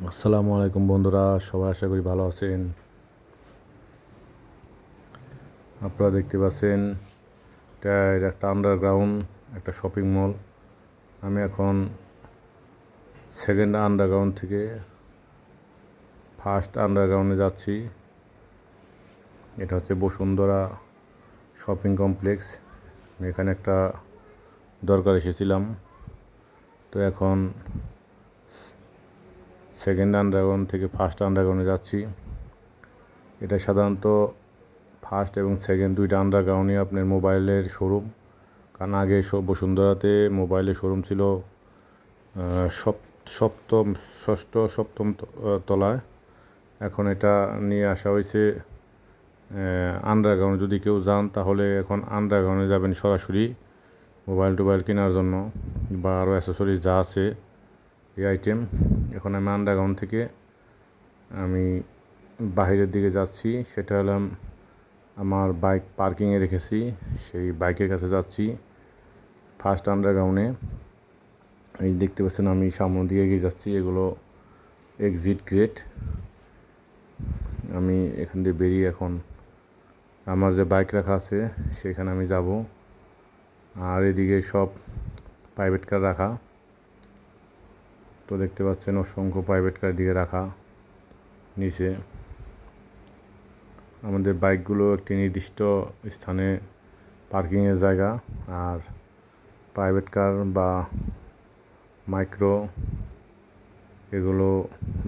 আসসালামু আলাইকুম বন্ধুরা, সবাই আশা করি ভালো আছেন। আপনারা দেখতে পাচ্ছেন এটা একটা আন্ডারগ্রাউন্ড একটা শপিং মল। আমি এখন সেকেন্ড আন্ডারগ্রাউন্ড থেকে ফার্স্ট আন্ডারগ্রাউন্ডে যাচ্ছি। এটা হচ্ছে বসুন্ধরা শপিং কমপ্লেক্স। আমি এখানে একটা দরকার এসেছিলাম, তো এখন সেকেন্ড আন্ডারগ্রাউন্ড থেকে ফার্স্ট আন্ডারগ্রাউন্ডে যাচ্ছি। এটা সাধারণত ফার্স্ট এবং সেকেন্ড দুইটা আন্ডারগ্রাউন্ডই আপনার মোবাইলের শোরুম। কারণ আগে বসুন্ধরাতে মোবাইলের শোরুম ছিল সপ্তম ষষ্ঠ সপ্তম তলায়। এখন এটা নিয়ে আসা হয়েছে আন্ডারগ্রাউন্ড। যদি কেউ যান তাহলে এখন আন্ডারগ্রাউন্ডে যাবেন সরাসরি মোবাইল টোবাইল কেনার জন্য বা আরও অ্যাসেসরিজ যা আছে এই আইটেম। এখন আমি আন্ডারগ্রাউন্ড থেকে আমি বাহিরের দিকে যাচ্ছি। সেটা হলাম আমার বাইক পার্কিংয়ে রেখেছি, সেই বাইকের কাছে যাচ্ছি ফার্স্ট আন্ডারগ্রাউন্ডে। এই দেখতে পাচ্ছেন আমি সামনের দিকে এগিয়ে যাচ্ছি, এগুলো এক্সিট গেট। আমি এখান দিয়ে বেরিয়ে এখন আমার যে বাইক রাখা আছে সেখানে আমি যাব। আর এদিকে সব প্রাইভেট কার রাখা, তো দেখতে পাচ্ছেন অসংখ্য প্রাইভেট কার দিকে রাখা নিচে। আমাদের বাইকগুলো একটি নির্দিষ্ট স্থানে পার্কিংয়ের জায়গা, আর প্রাইভেট কার বা মাইক্রো এগুলো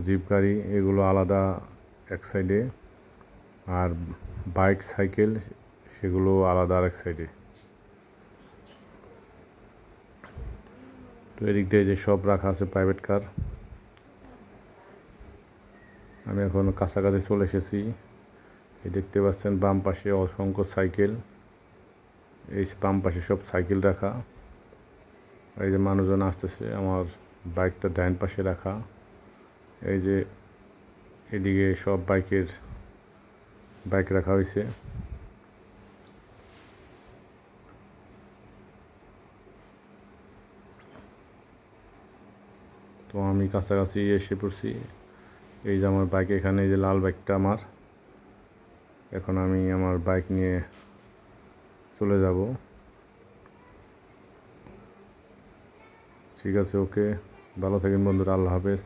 জিপ গাড়ি এগুলো আলাদা এক সাইডে, আর বাইক সাইকেল সেগুলো আলাদা আরেক সাইডে। তো এদিক দিয়ে যে সব রাখা আছে প্রাইভেট কার। আমি এখন কাছাকাছি চলে এসেছি। এই দেখতে পাচ্ছেন বাম পাশে অসংখ্য সাইকেল, এই বাম পাশে সব সাইকেল রাখা। এই যে মানুষজন আসতেছে, আমার বাইকটা ডাইন পাশে রাখা। এই যে এদিকে সব বাইক রাখা হয়েছে। তো আমি কাছাকাছি এসে পড়ছি। এই যে আমার বাইক এখানে, এই যে লাল বাইকটা আমার। এখন আমি আমার বাইক নিয়ে চলে যাব। ঠিক আছে, ওকে, ভালো থাকেন বন্ধুরা, আল্লাহ হাফেজ।